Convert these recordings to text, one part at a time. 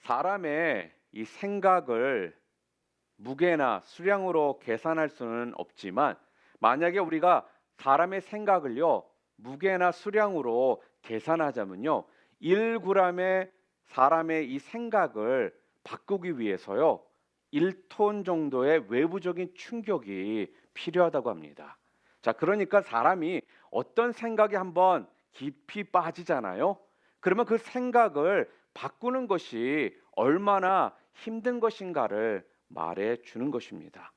사람의 이 생각을 무게나 수량으로 계산할 수는 없지만 만약에 우리가 사람의 생각을요 무게나 수량으로 계산하자면요 1g의 사람의 이 생각을 바꾸기 위해서요 1톤 정도의 외부적인 충격이 필요하다고 합니다. 자, 그러니까 사람이 어떤 생각에 한번 깊이 빠지잖아요. 그러면 그 생각을 바꾸는 것이 얼마나 힘든 것인가를 말해 주는 것입니다.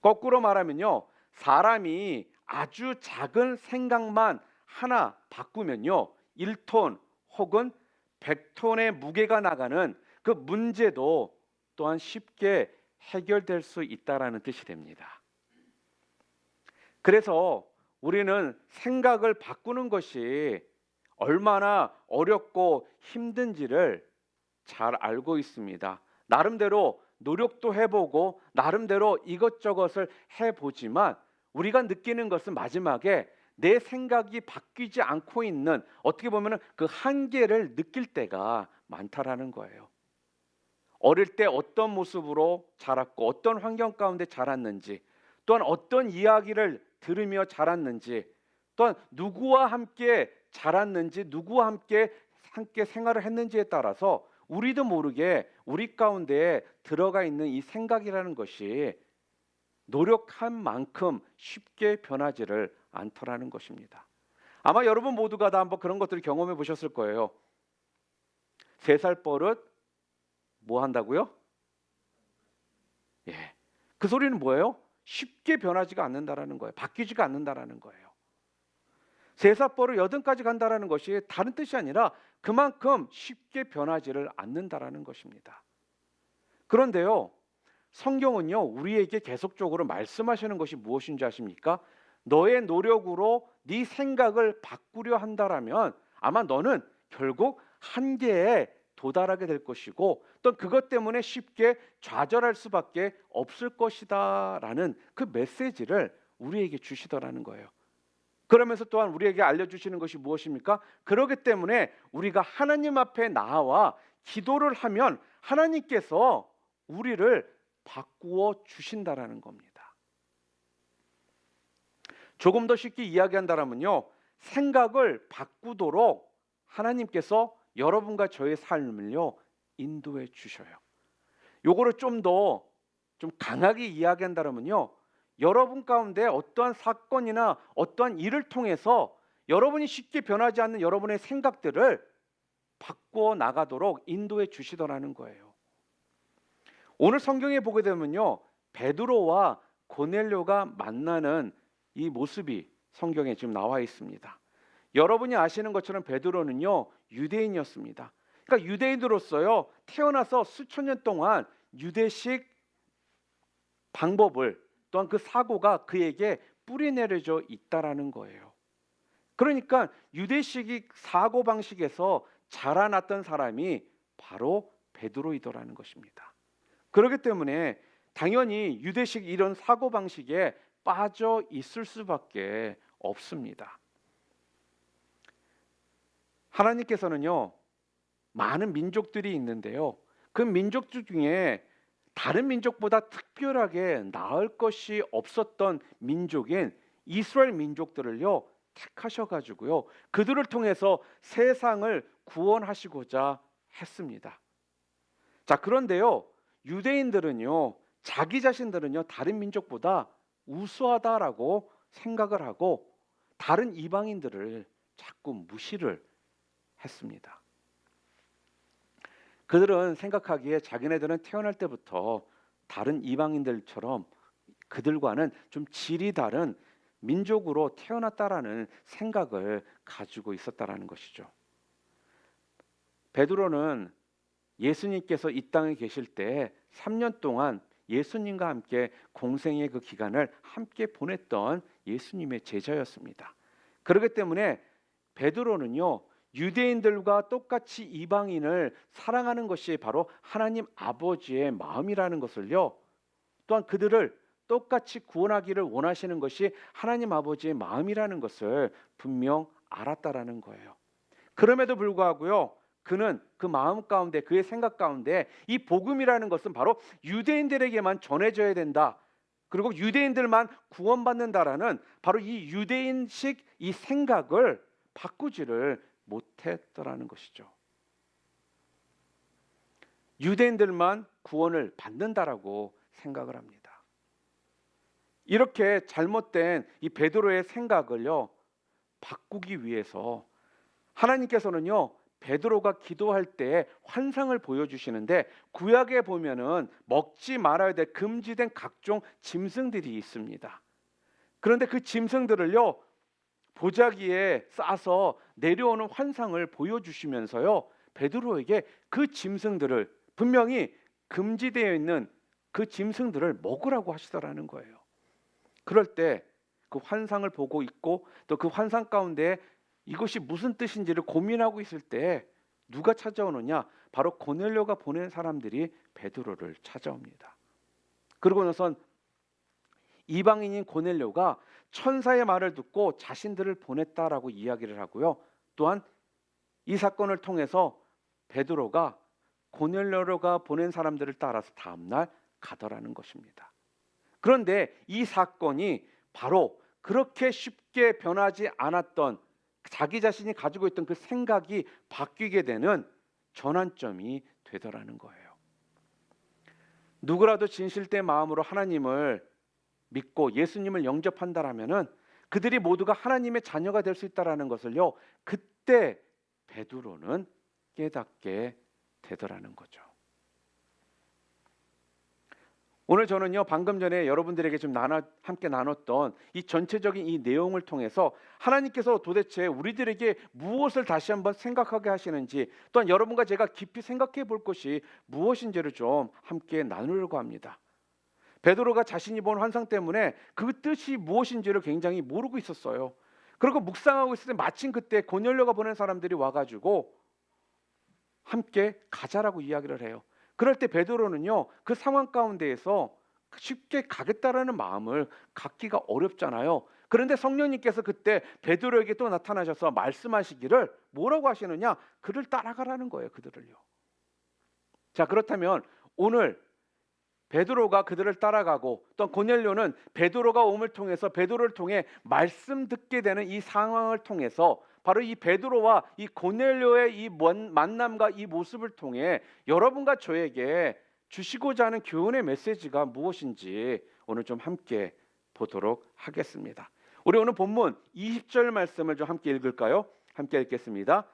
거꾸로 말하면요. 사람이 아주 작은 생각만 하나 바꾸면요. 1톤 혹은 100톤의 무게가 나가는 그 문제도 또한 쉽게 해결될 수 있다라는 뜻이 됩니다. 그래서 우리는 생각을 바꾸는 것이 얼마나 어렵고 힘든지를 잘 알고 있습니다. 나름대로 노력도 해보고 나름대로 이것저것을 해보지만 우리가 느끼는 것은 마지막에 내 생각이 바뀌지 않고 있는 어떻게 보면 그 한계를 느낄 때가 많다라는 거예요. 어릴 때 어떤 모습으로 자랐고 어떤 환경 가운데 자랐는지 또한 어떤 이야기를 들으며 자랐는지 또한 누구와 함께 자랐는지 누구와 함께 생활을 했는지에 따라서 우리도 모르게 우리 가운데 들어가 있는 이 생각이라는 것이 노력한 만큼 쉽게 변하지를 않더라는 것입니다. 아마 여러분 모두가 다 한번 그런 것들을 경험해 보셨을 거예요. 3살 버릇 뭐 한다고요? 예. 그 소리는 뭐예요? 쉽게 변하지가 않는다라는 거예요. 바뀌지가 않는다라는 거예요. 3살 버릇 80까지 간다라는 것이 다른 뜻이 아니라 그만큼 쉽게 변하지를 않는다라는 것입니다. 그런데요. 성경은요. 우리에게 계속적으로 말씀하시는 것이 무엇인지 아십니까? 너의 노력으로 네 생각을 바꾸려 한다라면 아마 너는 결국 한계에 도달하게 될 것이고 또 그것 때문에 쉽게 좌절할 수밖에 없을 것이다 라는 그 메시지를 우리에게 주시더라는 거예요. 그러면서 또한 우리에게 알려주시는 것이 무엇입니까? 그렇기 때문에 우리가 하나님 앞에 나와 기도를 하면 하나님께서 우리를 바꾸어 주신다라는 겁니다. 조금 더 쉽게 이야기한다면요, 생각을 바꾸도록 하나님께서 여러분과 저의 삶을요 인도해 주셔요. 요거를 좀 더 강하게 이야기한다면요, 여러분 가운데 어떠한 사건이나 어떠한 일을 통해서 여러분이 쉽게 변하지 않는 여러분의 생각들을 바꾸어 나가도록 인도해 주시더라는 거예요. 오늘 성경에 보게 되면요, 베드로와 고넬료가 만나는 이 모습이 성경에 지금 나와 있습니다. 여러분이 아시는 것처럼 베드로는요 유대인이었습니다. 그러니까 유대인으로서요 태어나서 수천 년 동안 유대식 방법을 또한 그 사고가 그에게 뿌리내려져 있다라는 거예요. 그러니까 유대식 사고 방식에서 자라났던 사람이 바로 베드로이더라는 것입니다. 그렇기 때문에 당연히 유대식 이런 사고 방식에 빠져 있을 수밖에 없습니다. 하나님께서는요 많은 민족들이 있는데요, 그 민족들 중에 다른 민족보다 특별하게 나을 것이 없었던 민족인 이스라엘 민족들을요 택하셔가지고요 그들을 통해서 세상을 구원하시고자 했습니다. 자, 그런데요 유대인들은요 자기 자신들은요 다른 민족보다 우수하다라고 생각을 하고 다른 이방인들을 자꾸 무시를 했습니다. 그들은 생각하기에 자기네들은 태어날 때부터 다른 이방인들처럼 그들과는 좀 질이 다른 민족으로 태어났다라는 생각을 가지고 있었다라는 것이죠. 베드로는 예수님께서 이 땅에 계실 때 3년 동안 예수님과 함께 공생의 그 기간을 함께 보냈던 예수님의 제자였습니다. 그렇기 때문에 베드로는요 유대인들과 똑같이 이방인을 사랑하는 것이 바로 하나님 아버지의 마음이라는 것을요, 또한 그들을 똑같이 구원하기를 원하시는 것이 하나님 아버지의 마음이라는 것을 분명 알았다라는 거예요. 그럼에도 불구하고요 그는 그 마음 가운데, 그의 생각 가운데 이 복음이라는 것은 바로 유대인들에게만 전해져야 된다. 그리고 유대인들만 구원받는다라는 바로 이 유대인식 이 생각을 바꾸지를 못했더라는 것이죠. 유대인들만 구원을 받는다라고 생각을 합니다. 이렇게 잘못된 이 베드로의 생각을요 바꾸기 위해서 하나님께서는요 베드로가 기도할 때 환상을 보여주시는데, 구약에 보면은 먹지 말아야 될 금지된 각종 짐승들이 있습니다. 그런데 그 짐승들을요 보자기에 싸서 내려오는 환상을 보여주시면서요 베드로에게 그 짐승들을, 분명히 금지되어 있는 그 짐승들을 먹으라고 하시더라는 거예요. 그럴 때 그 환상을 보고 있고 또 그 환상 가운데 이것이 무슨 뜻인지를 고민하고 있을 때 누가 찾아오느냐? 바로 고넬료가 보낸 사람들이 베드로를 찾아옵니다. 그러고 나선 이방인인 고넬료가 천사의 말을 듣고 자신들을 보냈다라고 이야기를 하고요. 또한 이 사건을 통해서 베드로가 고넬료가 보낸 사람들을 따라서 다음날 가더라는 것입니다. 그런데 이 사건이 바로 그렇게 쉽게 변하지 않았던, 자기 자신이 가지고 있던 그 생각이 바뀌게 되는 전환점이 되더라는 거예요. 누구라도 진실된 마음으로 하나님을 믿고 예수님을 영접한다라면은 그들이 모두가 하나님의 자녀가 될 수 있다라는 것을요 그때 베드로는 깨닫게 되더라는 거죠. 오늘 저는요 방금 전에 여러분들에게 좀 함께 나눴던 이 전체적인 이 내용을 통해서 하나님께서 도대체 우리들에게 무엇을 다시 한번 생각하게 하시는지, 또한 여러분과 제가 깊이 생각해 볼 것이 무엇인지를 좀 함께 나누려고 합니다. 베드로가 자신이 본 환상 때문에 그 뜻이 무엇인지를 굉장히 모르고 있었어요. 그리고 묵상하고 있을 때 마침 그때 고넬료가 보낸 사람들이 와가지고 함께 가자라고 이야기를 해요. 그럴 때 베드로는요 그 상황 가운데에서 쉽게 가겠다라는 마음을 갖기가 어렵잖아요. 그런데 성령님께서 그때 베드로에게 또 나타나셔서 말씀하시기를 뭐라고 하시느냐? 그를 따라가라는 거예요. 그들을요. 자, 그렇다면 오늘 베드로가 그들을 따라가고 또 고넬료는 베드로가 옴을 통해서, 베드로를 통해 말씀 듣게 되는 이 상황을 통해서 바로 이 베드로와 이 고넬료의 이 만남과 이 모습을 통해 여러분과 저에게 주시고자 하는 교훈의 메시지가 무엇인지 오늘 좀 함께 보도록 하겠습니다. 우리 오늘 본문 20절 말씀을 좀 함께 읽을까요? 함께 읽겠습니다.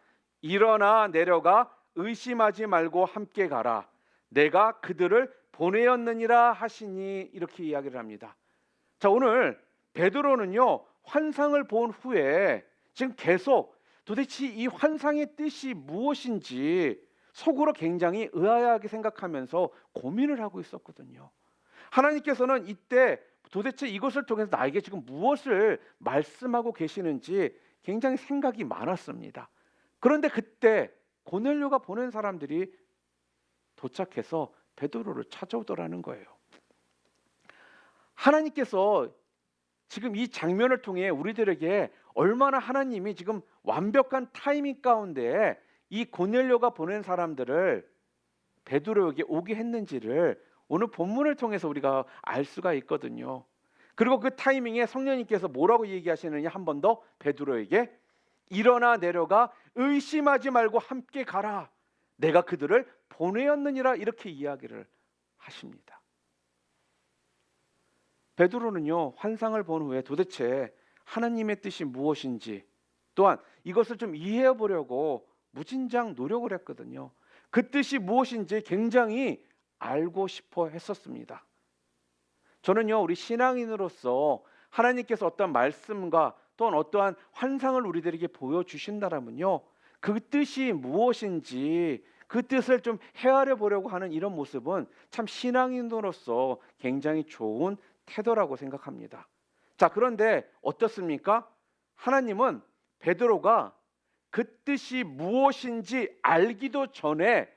일어나 내려가 의심하지 말고 함께 가라. 내가 그들을 보내었느니라 하시니, 이렇게 이야기를 합니다. 자, 오늘 베드로는요 환상을 본 후에 지금 계속 도대체 이 환상의 뜻이 무엇인지 속으로 굉장히 의아하게 생각하면서 고민을 하고 있었거든요. 하나님께서는 이때 도대체 이것을 통해서 나에게 지금 무엇을 말씀하고 계시는지 굉장히 생각이 많았습니다. 그런데 그때 고넬료가 보낸 사람들이 도착해서 베드로를 찾아오더라는 거예요. 하나님께서 지금 이 장면을 통해 우리들에게 얼마나 하나님이 지금 완벽한 타이밍 가운데 이 고넬료가 보낸 사람들을 베드로에게 오게 했는지를 오늘 본문을 통해서 우리가 알 수가 있거든요. 그리고 그 타이밍에 성령님께서 뭐라고 얘기하시느냐, 한 번 더 베드로에게 일어나 내려가 의심하지 말고 함께 가라. 내가 그들을 보내었느니라, 이렇게 이야기를 하십니다. 베드로는요 환상을 본 후에 도대체 하나님의 뜻이 무엇인지, 또한 이것을 좀 이해해 보려고 무진장 노력을 했거든요. 그 뜻이 무엇인지 굉장히 알고 싶어 했었습니다. 저는요 우리 신앙인으로서 하나님께서 어떤 말씀과 또는 어떠한 환상을 우리들에게 보여주신다면요 그 뜻이 무엇인지 그 뜻을 좀 헤아려 보려고 하는 이런 모습은 참 신앙인으로서 굉장히 좋은 태도라고 생각합니다. 자, 그런데 어떻습니까? 하나님은 베드로가 그 뜻이 무엇인지 알기도 전에,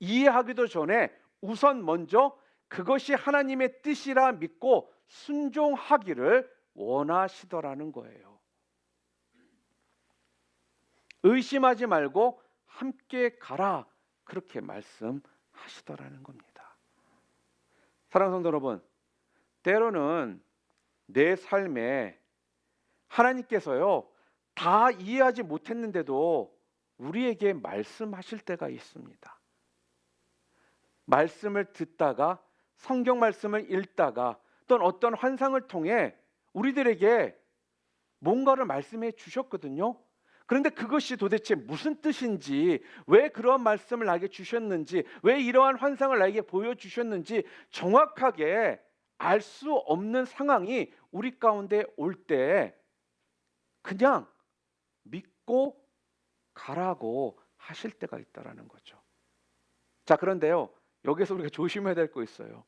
이해하기도 전에 우선 먼저 그것이 하나님의 뜻이라 믿고 순종하기를 원하시더라는 거예요. 의심하지 말고 함께 가라 그렇게 말씀하시더라는 겁니다. 사랑하는 성도 여러분, 때로는 내 삶에 하나님께서요 다 이해하지 못했는데도 우리에게 말씀하실 때가 있습니다. 말씀을 듣다가 성경 말씀을 읽다가 또는 어떤 환상을 통해 우리들에게 뭔가를 말씀해 주셨거든요. 그런데 그것이 도대체 무슨 뜻인지, 왜 그런 말씀을 나에게 주셨는지, 왜 이러한 환상을 나에게 보여주셨는지 정확하게 알 수 없는 상황이 우리 가운데 올 때 그냥 믿고 가라고 하실 때가 있다라는 거죠. 자, 그런데요, 여기서 우리가 조심해야 될 거 있어요.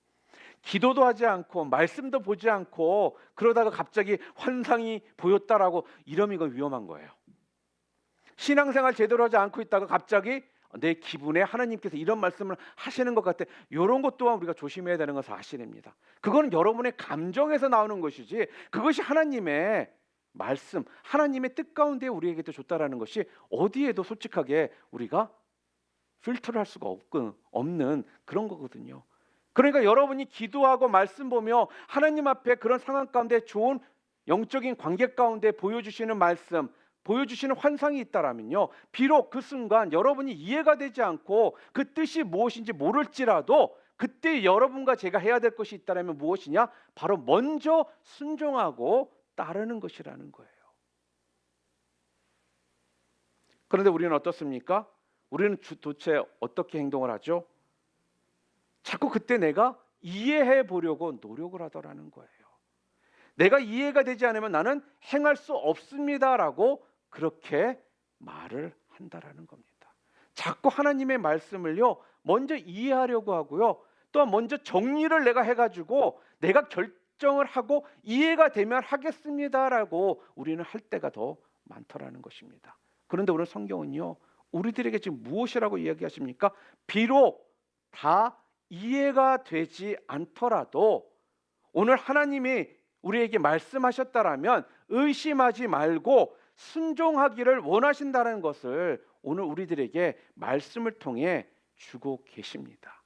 기도도 하지 않고 말씀도 보지 않고 그러다가 갑자기 환상이 보였다라고 이러면 이건 위험한 거예요. 신앙생활 제대로 하지 않고 있다가 갑자기 내 기분에 하나님께서 이런 말씀을 하시는 것 같아. 이런 것 또한 우리가 조심해야 되는 건 사실입니다. 그거는 여러분의 감정에서 나오는 것이지 그것이 하나님의 말씀, 하나님의 뜻 가운데 우리에게도 줬다라는 것이 어디에도 솔직하게 우리가 필터를 할 수가 없는 그런 거거든요. 그러니까 여러분이 기도하고 말씀 보며 하나님 앞에 그런 상황 가운데 좋은 영적인 관계 가운데 보여주시는 말씀, 보여주시는 환상이 있다라면요, 비록 그 순간 여러분이 이해가 되지 않고 그 뜻이 무엇인지 모를지라도 그때 여러분과 제가 해야 될 것이 있다라면 무엇이냐? 바로 먼저 순종하고 따르는 것이라는 거예요. 그런데 우리는 어떻습니까? 우리는 도대체 어떻게 행동을 하죠? 자꾸 그때 내가 이해해 보려고 노력을 하더라는 거예요. 내가 이해가 되지 않으면 나는 행할 수 없습니다라고 그렇게 말을 한다라는 겁니다. 자꾸 하나님의 말씀을요 먼저 이해하려고 하고요, 또 먼저 정리를 내가 해가지고 내가 결정을 하고 이해가 되면 하겠습니다라고 우리는 할 때가 더 많더라는 것입니다. 그런데 오늘 성경은요 우리들에게 지금 무엇이라고 이야기하십니까? 비록 다 이해가 되지 않더라도 오늘 하나님이 우리에게 말씀하셨다라면 의심하지 말고 순종하기를 원하신다는 것을 오늘 우리들에게 말씀을 통해 주고 계십니다.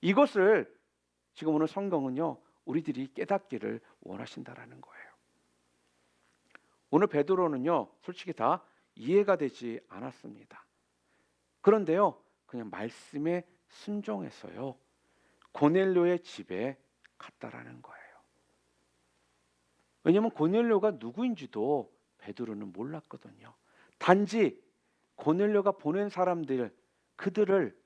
이것을 지금 오늘 성경은요 우리들이 깨닫기를 원하신다라는 거예요. 오늘 베드로는요 솔직히 다 이해가 되지 않았습니다. 그런데요 그냥 말씀에 순종해서요 고넬료의 집에 갔다라는 거예요. 왜냐하면 고넬료가 누구인지도 베드로는 몰랐거든요. 단지 고넬료가 보낸 사람들, 그들을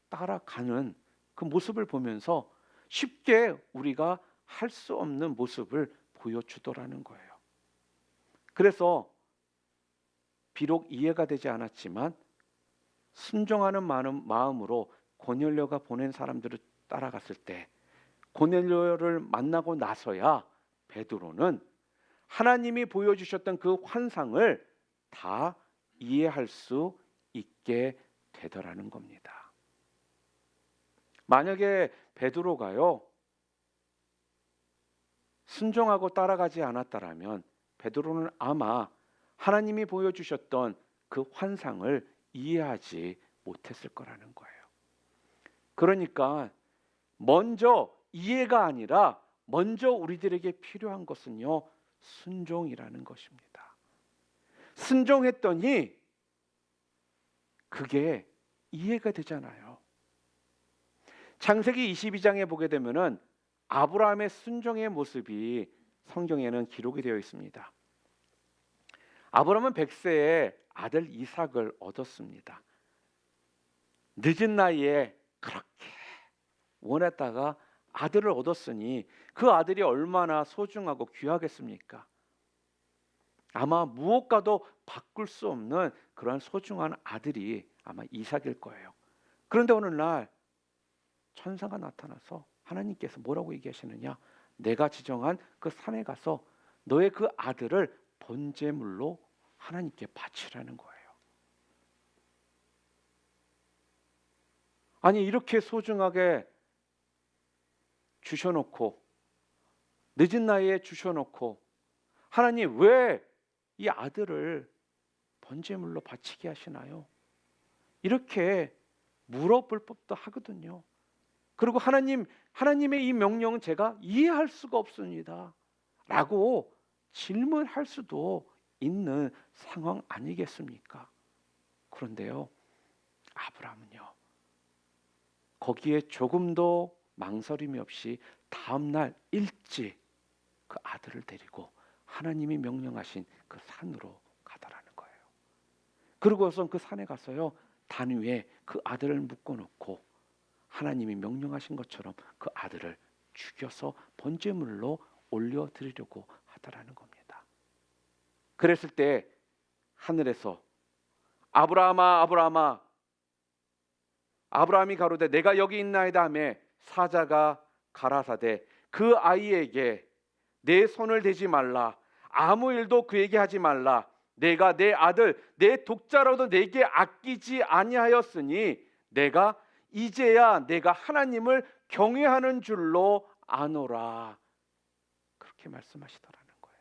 따라가는 그 모습을 보면서 쉽게 우리가 할 수 없는 모습을 보여주더라는 거예요. 그래서 비록 이해가 되지 않았지만 순종하는 마음으로 고넬료가 보낸 사람들을 따라갔을 때 고넬료를 만나고 나서야 베드로는 하나님이 보여주셨던 그 환상을 다 이해할 수 있게 되더라는 겁니다. 만약에 베드로가요 순종하고 따라가지 않았다라면 베드로는 아마 하나님이 보여주셨던 그 환상을 이해하지 못했을 거라는 거예요. 그러니까 먼저 이해가 아니라 먼저 우리들에게 필요한 것은요 순종이라는 것입니다. 순종했더니 그게 이해가 되잖아요. 창세기 22장에 보게 되면은 아브라함의 순종의 모습이 성경에는 기록이 되어 있습니다. 아브라함은 100세에 아들 이삭을 얻었습니다. 늦은 나이에 그렇게 원했다가 아들을 얻었으니 그 아들이 얼마나 소중하고 귀하겠습니까? 아마 무엇과도 바꿀 수 없는 그런 소중한 아들이 아마 이삭일 거예요. 그런데 오늘날 천사가 나타나서 하나님께서 뭐라고 얘기하시느냐? 내가 지정한 그 산에 가서 너의 그 아들을 번제물로 하나님께 바치라는 거예요. 아니 이렇게 소중하게 주셔놓고 늦은 나이에 주셔놓고 하나님 왜 이 아들을 번제물로 바치게 하시나요? 이렇게 물어볼 법도 하거든요. 그리고 하나님의 이 명령은 제가 이해할 수가 없습니다 라고 질문할 수도 있는 상황 아니겠습니까? 그런데요, 아브라함은요, 거기에 조금도 망설임이 없이 다음날 일찍 그 아들을 데리고 하나님이 명령하신 그 산으로 가더라는 거예요. 그러고선 그 산에 가서요, 단 위에 그 아들을 묶어놓고 하나님이 명령하신 것처럼 그 아들을 죽여서 번제물로 올려드리려고 하더라는 겁니다. 그랬을 때 하늘에서 아브라함아 아브라함아, 아브라함이 가로되 내가 여기 있나이다 하매 사자가 가라사대 그 아이에게 내 손을 대지 말라, 아무 일도 그에게 하지 말라, 내가 내 아들 내 독자로도 내게 아끼지 아니하였으니 내가 이제야 내가 하나님을 경외하는 줄로 아노라. 그렇게 말씀하시더라는 거예요.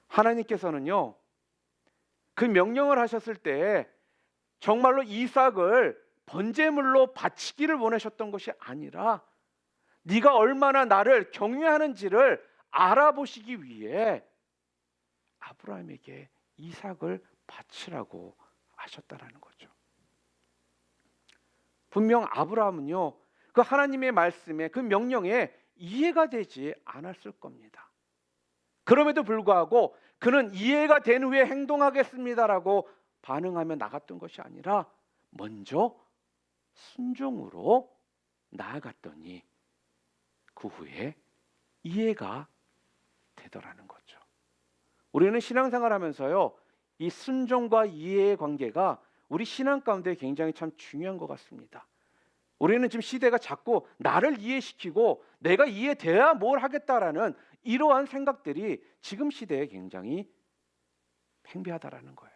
하나님께서는요, 그 명령을 하셨을 때 정말로 이삭을 번제물로 바치기를 원하셨던 것이 아니라 네가 얼마나 나를 경외하는지를 알아보시기 위해 아브라함에게 이삭을 바치라고 하셨다라는 거죠. 분명 아브라함은요, 그 하나님의 말씀에, 그 명령에 이해가 되지 않았을 겁니다. 그럼에도 불구하고 그는 이해가 된 후에 행동하겠습니다라고 반응하며 나갔던 것이 아니라 먼저 순종으로 나아갔더니 그 후에 이해가 되더라는 거죠. 우리는 신앙생활 하면서요, 이 순종과 이해의 관계가 우리 신앙 가운데 굉장히 참 중요한 것 같습니다. 우리는 지금 시대가 자꾸 나를 이해시키고 내가 이해돼야 뭘 하겠다라는 이러한 생각들이 지금 시대에 굉장히 팽배하다라는 거예요.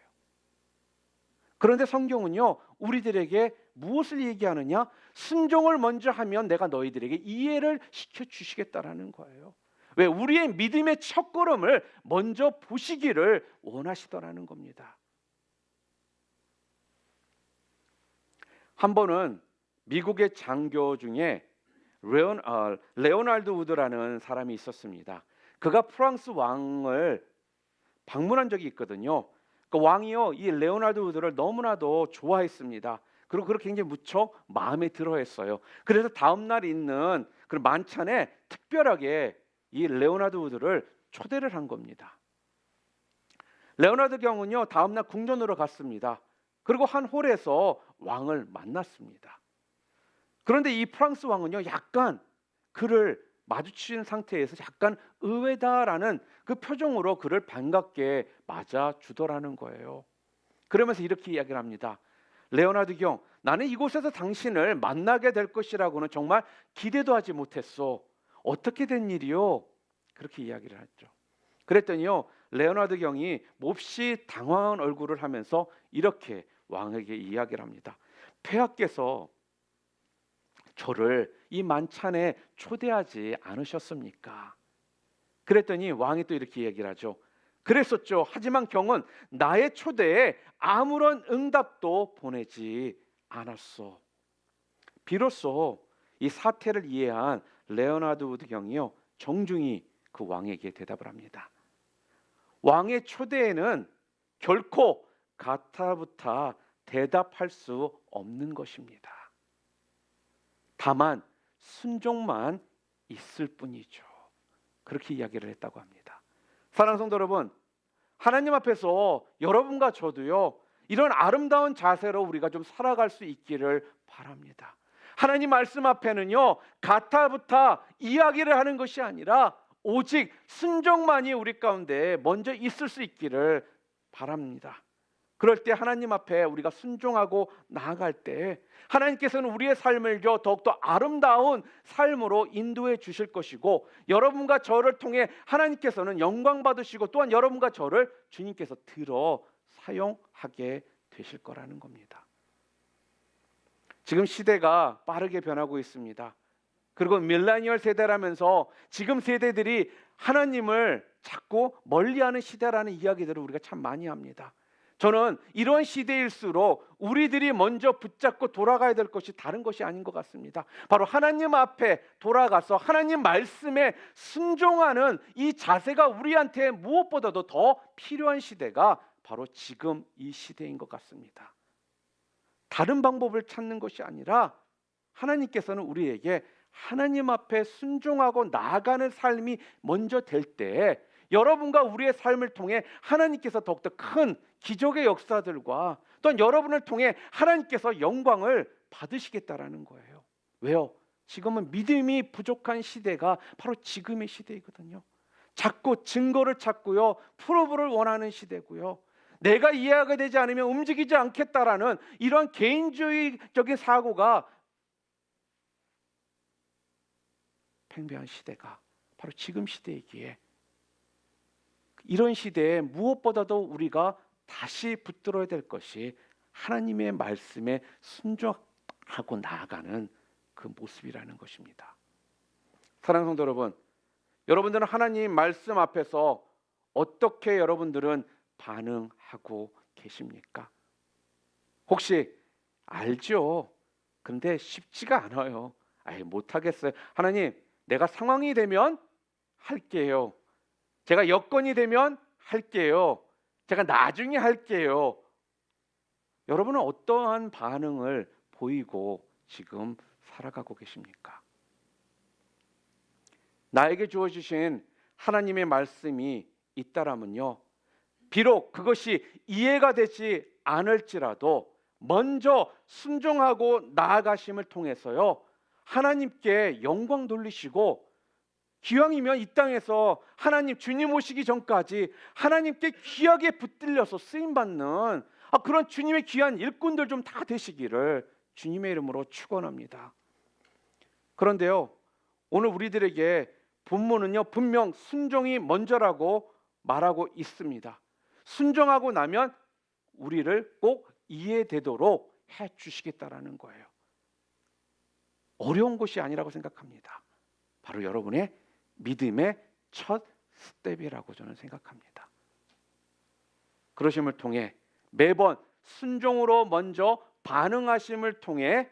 그런데 성경은요, 우리들에게 무엇을 얘기하느냐? 순종을 먼저 하면 내가 너희들에게 이해를 시켜주시겠다라는 거예요. 왜? 우리의 믿음의 첫걸음을 먼저 보시기를 원하시더라는 겁니다. 한 번은 미국의 장교 중에 레오날드 우드라는 사람이 있었습니다. 그가 프랑스 왕을 방문한 적이 있거든요. 그 왕이요, 이 레오날드 우드를 너무나도 좋아했습니다. 그리고 그렇게 굉장히 무척 마음에 들어했어요. 그래서 다음 날 있는 그 만찬에 특별하게 이 레오날드 우드를 초대를 한 겁니다. 레오나르도 경은요, 다음날 궁전으로 갔습니다. 그리고 한 홀에서 왕을 만났습니다. 그런데 이 프랑스 왕은요, 약간 그를 마주치는 상태에서 약간 의외다라는 그 표정으로 그를 반갑게 맞아주더라는 거예요. 그러면서 이렇게 이야기를 합니다. 레오나르도 경, 나는 이곳에서 당신을 만나게 될 것이라고는 정말 기대도 하지 못했어. 어떻게 된 일이요? 그렇게 이야기를 했죠. 그랬더니요, 레오나르도 경이 몹시 당황한 얼굴을 하면서 이렇게 왕에게 이야기를 합니다. 폐하께서 저를 이 만찬에 초대하지 않으셨습니까? 그랬더니 왕이 또 이렇게 얘기를 하죠. 그랬었죠. 하지만 경은 나의 초대에 아무런 응답도 보내지 않았어. 비로소 이 사태를 이해한 레오나르도 우드 경이요, 정중히 그 왕에게 대답을 합니다. 왕의 초대에는 결코 가타부타 대답할 수 없는 것입니다. 다만 순종만 있을 뿐이죠. 그렇게 이야기를 했다고 합니다. 사랑하는 성도 여러분, 하나님 앞에서 여러분과 저도요, 이런 아름다운 자세로 우리가 좀 살아갈 수 있기를 바랍니다. 하나님 말씀 앞에는요, 가타부타 이야기를 하는 것이 아니라 오직 순종만이 우리 가운데 먼저 있을 수 있기를 바랍니다. 그럴 때 하나님 앞에 우리가 순종하고 나아갈 때 하나님께서는 우리의 삶을 더욱더 아름다운 삶으로 인도해 주실 것이고, 여러분과 저를 통해 하나님께서는 영광 받으시고, 또한 여러분과 저를 주님께서 들어 사용하게 되실 거라는 겁니다. 지금 시대가 빠르게 변하고 있습니다. 그리고 밀레니얼 세대라면서 지금 세대들이 하나님을 자꾸 멀리하는 시대라는 이야기들을 우리가 참 많이 합니다. 저는 이런 시대일수록 우리들이 먼저 붙잡고 돌아가야 될 것이 다른 것이 아닌 것 같습니다. 바로 하나님 앞에 돌아가서 하나님 말씀에 순종하는 이 자세가 우리한테 무엇보다도 더 필요한 시대가 바로 지금 이 시대인 것 같습니다. 다른 방법을 찾는 것이 아니라 하나님께서는 우리에게 하나님 앞에 순종하고 나아가는 삶이 먼저 될 때에 여러분과 우리의 삶을 통해 하나님께서 더욱더 큰 기적의 역사들과 또한 여러분을 통해 하나님께서 영광을 받으시겠다라는 거예요. 왜요? 지금은 믿음이 부족한 시대가 바로 지금의 시대이거든요. 자꾸 증거를 찾고요, 프로브를 원하는 시대고요, 내가 이해가 되지 않으면 움직이지 않겠다라는 이런 개인주의적인 사고가 팽배한 시대가 바로 지금 시대이기에, 이런 시대에 무엇보다도 우리가 다시 붙들어야 될 것이 하나님의 말씀에 순종하고 나아가는 그 모습이라는 것입니다. 사랑하는 성도 여러분, 여러분들은 하나님 말씀 앞에서 어떻게 여러분들은 반응하고 계십니까? 혹시 알죠? 근데 쉽지가 않아요. 못하겠어요. 하나님, 내가 상황이 되면 할게요. 제가 여건이 되면 할게요. 제가 나중에 할게요. 여러분은 어떠한 반응을 보이고 지금 살아가고 계십니까? 나에게 주어주신 하나님의 말씀이 있다라면요, 비록 그것이 이해가 되지 않을지라도 먼저 순종하고 나아가심을 통해서요, 하나님께 영광 돌리시고, 기왕이면 이 땅에서 하나님 주님 오시기 전까지 하나님께 귀하게 붙들려서 쓰임받는 그런 주님의 귀한 일꾼들 좀 다 되시기를 주님의 이름으로 축원합니다. 그런데요, 오늘 우리들에게 본문은요, 분명 순종이 먼저라고 말하고 있습니다. 순종하고 나면 우리를 꼭 이해되도록 해 주시겠다라는 거예요. 어려운 것이 아니라고 생각합니다. 바로 여러분의 믿음의 첫 스텝이라고 저는 생각합니다. 그러심을 통해 매번 순종으로 먼저 반응하심을 통해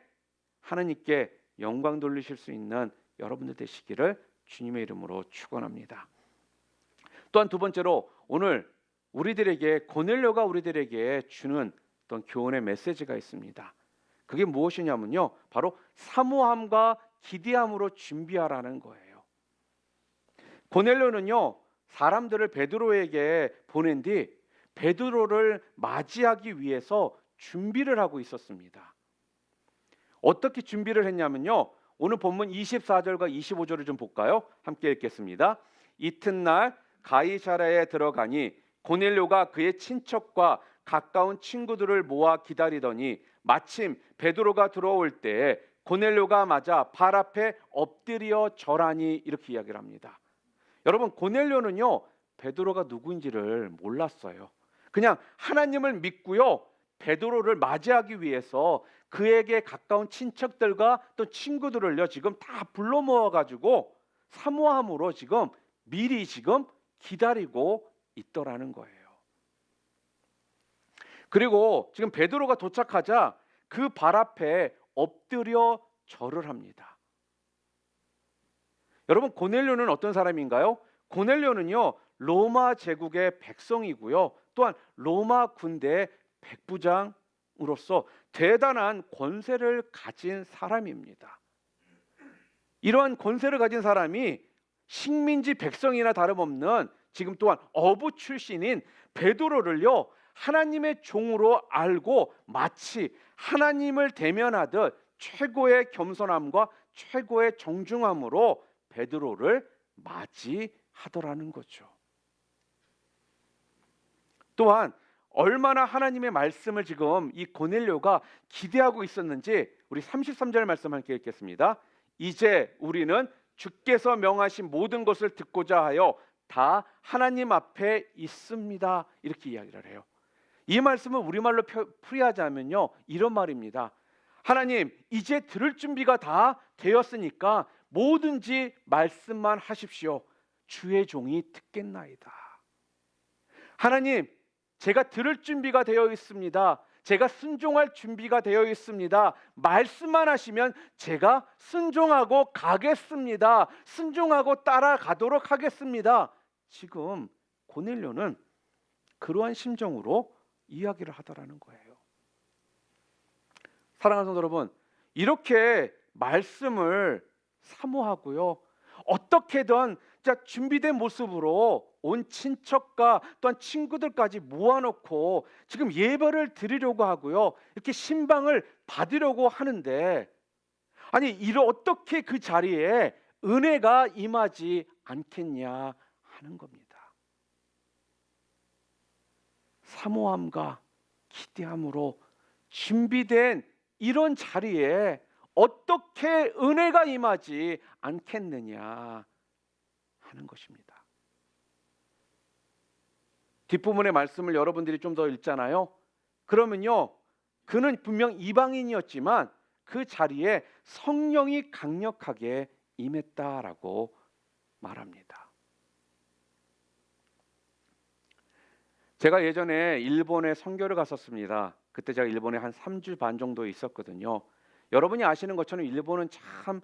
하나님께 영광 돌리실 수 있는 여러분들 되시기를 주님의 이름으로 축원합니다. 또한 두 번째로, 오늘 우리들에게 고넬료가 우리들에게 주는 어떤 교훈의 메시지가 있습니다. 그게 무엇이냐면요, 바로 사모함과 기대함으로 준비하라는 거예요. 고넬료는요, 사람들을 베드로에게 보낸 뒤 베드로를 맞이하기 위해서 준비를 하고 있었습니다. 어떻게 준비를 했냐면요, 오늘 본문 24절과 25절을 좀 볼까요? 함께 읽겠습니다. 이튿날 가이사랴에 들어가니 고넬료가 그의 친척과 가까운 친구들을 모아 기다리더니 마침 베드로가 들어올 때에 고넬료가 맞아 발 앞에 엎드려 절하니, 이렇게 이야기를 합니다. 여러분, 고넬료는요, 베드로가 누구인지를 몰랐어요. 그냥 하나님을 믿고요, 베드로를 맞이하기 위해서 그에게 가까운 친척들과 또 친구들을요 지금 다 불러 모아가지고 사모함으로 지금 미리 지금 기다리고 있더라는 거예요. 그리고 지금 베드로가 도착하자 그 발 앞에 엎드려 절을 합니다. 여러분, 고넬료는 어떤 사람인가요? 고넬료는요, 로마 제국의 백성이고요, 또한 로마 군대의 백부장으로서 대단한 권세를 가진 사람입니다. 이러한 권세를 가진 사람이 식민지 백성이나 다름없는 지금 또한 어부 출신인 베드로를요, 하나님의 종으로 알고 마치 하나님을 대면하듯 최고의 겸손함과 최고의 정중함으로 베드로를 맞이하더라는 거죠. 또한 얼마나 하나님의 말씀을 지금 이 고넬료가 기대하고 있었는지 우리 33절 말씀 함께 읽겠습니다. 이제 우리는 주께서 명하신 모든 것을 듣고자 하여 다 하나님 앞에 있습니다. 이렇게 이야기를 해요. 이 말씀은 우리말로 풀이하자면요, 이런 말입니다. 하나님, 이제 들을 준비가 다 되었으니까 뭐든지 말씀만 하십시오. 주의 종이 듣겠나이다. 하나님, 제가 들을 준비가 되어 있습니다. 제가 순종할 준비가 되어 있습니다. 말씀만 하시면 제가 순종하고 가겠습니다. 순종하고 따라가도록 하겠습니다. 지금 고넬료는 그러한 심정으로 이야기를 하더라는 거예요. 사랑하는 성도 여러분, 이렇게 말씀을 사모하고요, 어떻게든 준비된 모습으로 온 친척과 또한 친구들까지 모아놓고 지금 예배를 드리려고 하고요, 이렇게 신방을 받으려고 하는데, 아니 어떻게 그 자리에 은혜가 임하지 않겠냐 하는 겁니다. 사모함과 기대함으로 준비된 이런 자리에 어떻게 은혜가 임하지 않겠느냐 하는 것입니다. 뒷부분의 말씀을 여러분들이 좀 더 읽잖아요. 그러면요, 그는 분명 이방인이었지만 그 자리에 성령이 강력하게 임했다라고 말합니다. 제가 예전에 일본에 선교를 갔었습니다. 그때 제가 일본에 한 3주 반 정도 있었거든요. 여러분이 아시는 것처럼 일본은 참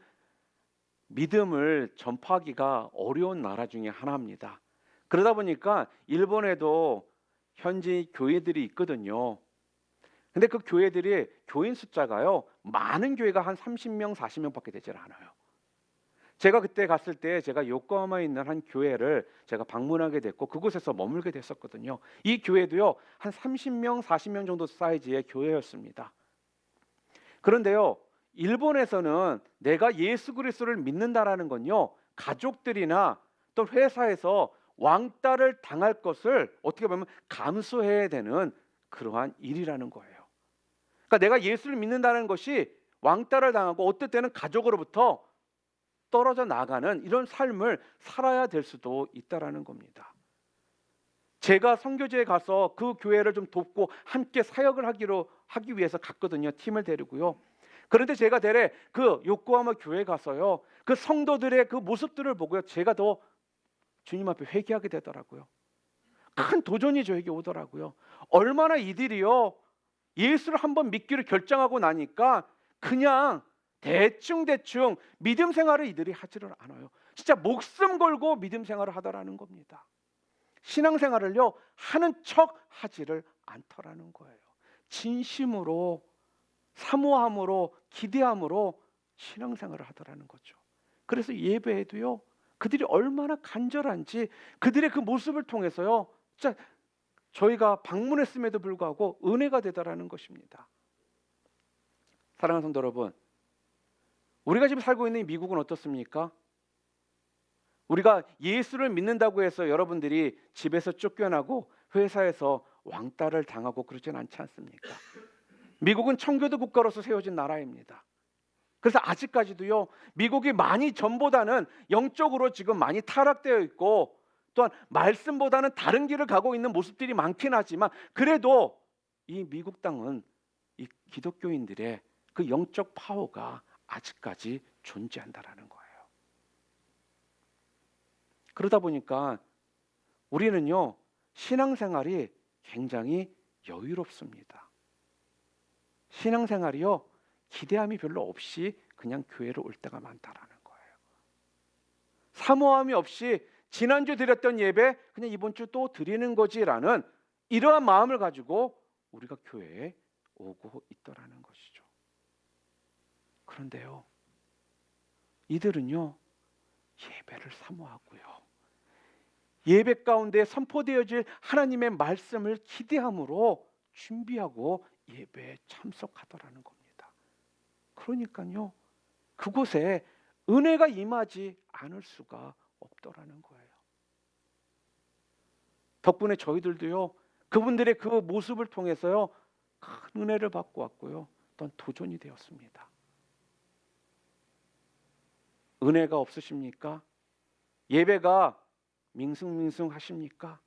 믿음을 전파하기가 어려운 나라 중에 하나입니다. 그러다 보니까 일본에도 현지 교회들이 있거든요. 근데 그 교회들이 교인 숫자가요, 많은 교회가 한 30명, 40명밖에 되질 않아요. 제가 그때 갔을 때 제가 요코하마에 있는 한 교회를 제가 방문하게 됐고 그곳에서 머물게 됐었거든요. 이 교회도요, 한 30명, 40명 정도 사이즈의 교회였습니다. 그런데요, 일본에서는 내가 예수 그리스도를 믿는다라는 건요, 가족들이나 또 회사에서 왕따를 당할 것을 어떻게 보면 감수해야 되는 그러한 일이라는 거예요. 그러니까 내가 예수를 믿는다는 것이 왕따를 당하고 어떨 때는 가족으로부터 떨어져 나가는 이런 삶을 살아야 될 수도 있다라는 겁니다. 제가 선교지에 가서 그 교회를 좀 돕고 함께 사역을 하기 위해서 갔거든요. 팀을 데리고요. 그런데 제가 대래 그 요코하마 교회 가서요, 그 성도들의 그 모습들을 보고요, 제가 더 주님 앞에 회개하게 되더라고요. 큰 도전이 저에게 오더라고요. 얼마나 이들이요, 예수를 한번 믿기로 결정하고 나니까 그냥 대충 믿음 생활을 이들이 하지를 않아요. 진짜 목숨 걸고 믿음 생활을 하더라는 겁니다. 신앙 생활을요, 하는 척 하지를 않더라는 거예요. 진심으로, 사모함으로, 기대함으로 신앙 생활을 하더라는 거죠. 그래서 예배에도요, 그들이 얼마나 간절한지 그들의 그 모습을 통해서요, 진짜 저희가 방문했음에도 불구하고 은혜가 되더라는 것입니다. 사랑하는 성도 여러분, 우리가 지금 살고 있는 이 미국은 어떻습니까? 우리가 예수를 믿는다고 해서 여러분들이 집에서 쫓겨나고 회사에서 왕따를 당하고 그러진 않지 않습니까? 미국은 청교도 국가로서 세워진 나라입니다. 그래서 아직까지도요, 미국이 많이 전보다는 영적으로 지금 많이 타락되어 있고 또한 말씀보다는 다른 길을 가고 있는 모습들이 많긴 하지만 그래도 이 미국 땅은 이 기독교인들의 그 영적 파워가 아직까지 존재한다라는 거예요. 그러다 보니까 우리는요, 신앙생활이 굉장히 여유롭습니다. 신앙생활이요, 기대함이 별로 없이 그냥 교회로 올 때가 많다라는 거예요. 사모함이 없이 지난주 드렸던 예배 그냥 이번 주 또 드리는 거지라는 이러한 마음을 가지고 우리가 교회에 오고 있더라는 것이죠. 그런데요, 이들은요, 예배를 사모하고요, 예배 가운데 선포되어질 하나님의 말씀을 기대함으로 준비하고 예배에 참석하더라는 겁니다. 그러니까요, 그곳에 은혜가 임하지 않을 수가 없더라는 거예요. 덕분에 저희들도요, 그분들의 그 모습을 통해서요, 큰 은혜를 받고 왔고요, 또한 도전이 되었습니다. 은혜가 없으십니까? 예배가 밍숭밍숭하십니까?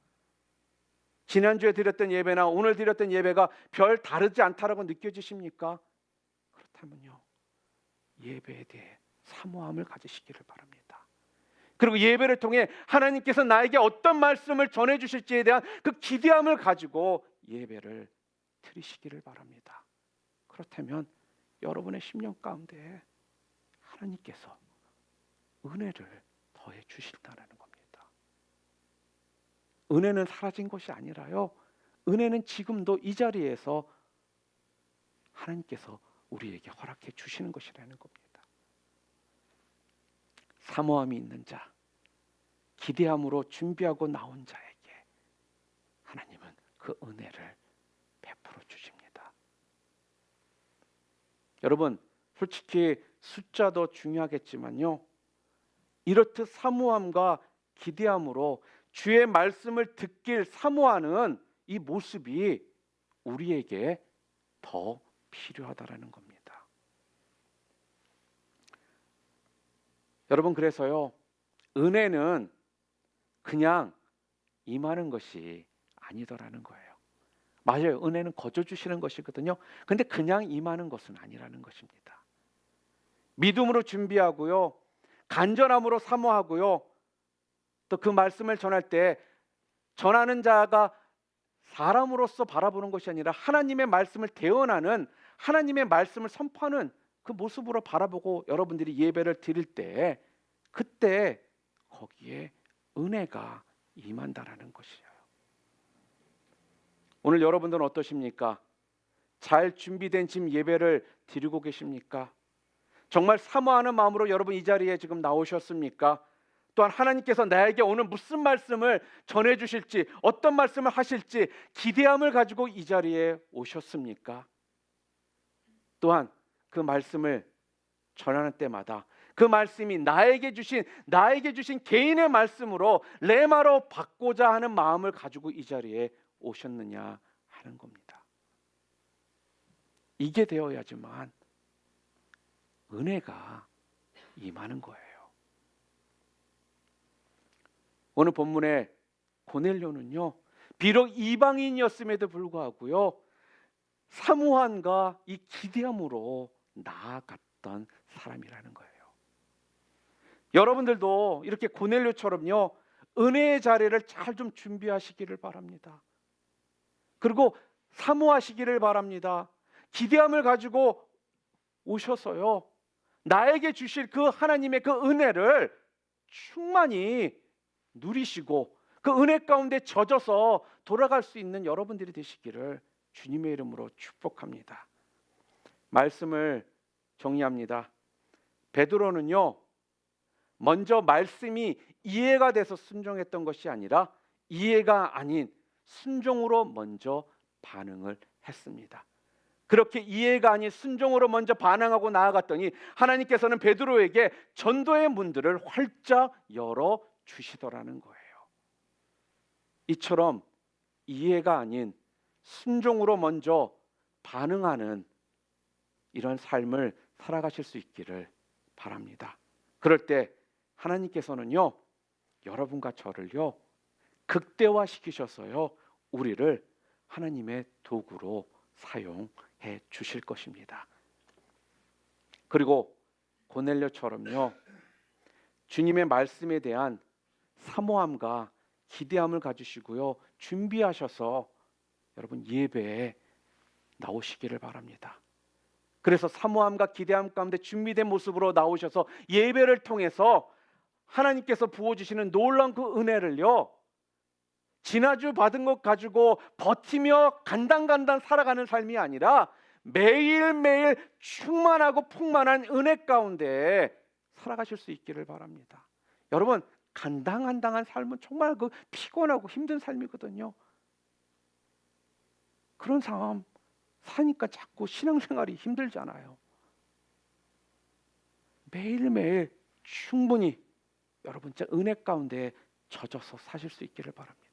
지난주에 드렸던 예배나 오늘 드렸던 예배가 별 다르지 않다라고 느껴지십니까? 그렇다면요, 예배에 대해 사모함을 가지시기를 바랍니다. 그리고 예배를 통해 하나님께서 나에게 어떤 말씀을 전해 주실지에 대한 그 기대함을 가지고 예배를 드리시기를 바랍니다. 그렇다면 여러분의 심령 가운데 하나님께서 은혜를 더해 주신다는 겁니다. 은혜는 사라진 것이 아니라요, 은혜는 지금도 이 자리에서 하나님께서 우리에게 허락해 주시는 것이라는 겁니다. 사모함이 있는 자, 기대함으로 준비하고 나온 자에게 하나님은 그 은혜를 베풀어 주십니다. 여러분, 솔직히 숫자도 중요하겠지만요, 이렇듯 사모함과 기대함으로 주의 말씀을 듣길 사모하는 이 모습이 우리에게 더 필요하다라는 겁니다. 여러분, 그래서요, 은혜는 그냥 임하는 것이 아니더라는 거예요. 맞아요, 은혜는 거저 주시는 것이거든요. 근데 그냥 임하는 것은 아니라는 것입니다. 믿음으로 준비하고요, 간절함으로 사모하고요, 또 그 말씀을 전할 때 전하는 자가 사람으로서 바라보는 것이 아니라 하나님의 말씀을 대언하는, 하나님의 말씀을 선포하는 그 모습으로 바라보고 여러분들이 예배를 드릴 때, 그때 거기에 은혜가 임한다라는 것이에요. 오늘 여러분들은 어떠십니까? 잘 준비된 지금 예배를 드리고 계십니까? 정말 사모하는 마음으로 여러분 이 자리에 지금 나오셨습니까? 또한 하나님께서 나에게 오늘 무슨 말씀을 전해 주실지, 어떤 말씀을 하실지 기대함을 가지고 이 자리에 오셨습니까? 또한 그 말씀을 전하는 때마다 그 말씀이 나에게 주신 개인의 말씀으로 레마로 받고자 하는 마음을 가지고 이 자리에 오셨느냐 하는 겁니다. 이게 되어야지만 은혜가 임하는 거예요. 오늘 본문의 고넬료는요, 비록 이방인이었음에도 불구하고요, 사모함과 이 기대함으로 나아갔던 사람이라는 거예요. 여러분들도 이렇게 고넬료처럼요, 은혜의 자리를 잘 좀 준비하시기를 바랍니다. 그리고 사모하시기를 바랍니다. 기대함을 가지고 오셔서요, 나에게 주실 그 하나님의 그 은혜를 충만히 누리시고 그 은혜 가운데 젖어서 돌아갈 수 있는 여러분들이 되시기를 주님의 이름으로 축복합니다. 말씀을 정리합니다. 베드로는요, 먼저 말씀이 이해가 돼서 순종했던 것이 아니라 이해가 아닌 순종으로 먼저 반응을 했습니다. 그렇게 이해가 아닌 순종으로 먼저 반응하고 나아갔더니 하나님께서는 베드로에게 전도의 문들을 활짝 열어 주시더라는 거예요. 이처럼 이해가 아닌 순종으로 먼저 반응하는 이런 삶을 살아가실 수 있기를 바랍니다. 그럴 때 하나님께서는요, 여러분과 저를요, 극대화시키셔서요, 우리를 하나님의 도구로 사용해 주실 것입니다. 그리고 고넬료처럼요, 주님의 말씀에 대한 사모함과 기대함을 가지시고요, 준비하셔서 여러분 예배에 나오시기를 바랍니다. 그래서 사모함과 기대함 가운데 준비된 모습으로 나오셔서 예배를 통해서 하나님께서 부어주시는 놀라운 그 은혜를요, 지난주 받은 것 가지고 버티며 간당간당 살아가는 삶이 아니라 매일매일 충만하고 풍만한 은혜 가운데 살아가실 수 있기를 바랍니다. 여러분, 간당간당한 삶은 정말 그 피곤하고 힘든 삶이거든요. 그런 상황 사니까 자꾸 신앙생활이 힘들잖아요. 매일매일 충분히 여러분 은혜 가운데 젖어서 사실 수 있기를 바랍니다.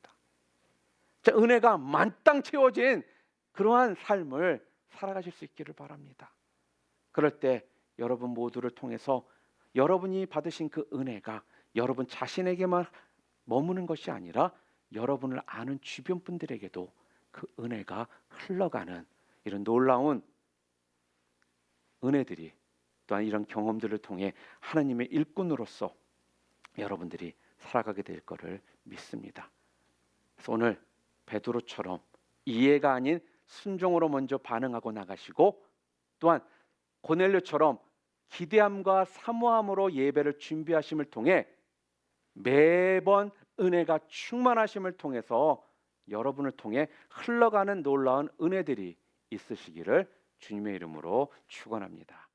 은혜가 만땅 채워진 그러한 삶을 살아가실 수 있기를 바랍니다. 그럴 때 여러분 모두를 통해서 여러분이 받으신 그 은혜가 여러분 자신에게만 머무는 것이 아니라 여러분을 아는 주변 분들에게도 그 은혜가 흘러가는 이런 놀라운 은혜들이, 또한 이런 경험들을 통해 하나님의 일꾼으로서 여러분들이 살아가게 될 거를 믿습니다. 그래서 오늘 베드로처럼 이해가 아닌 순종으로 먼저 반응하고 나가시고, 또한 고넬료처럼 기대함과 사모함으로 예배를 준비하심을 통해 매번 은혜가 충만하심을 통해서 여러분을 통해 흘러가는 놀라운 은혜들이 있으시기를 주님의 이름으로 축원합니다.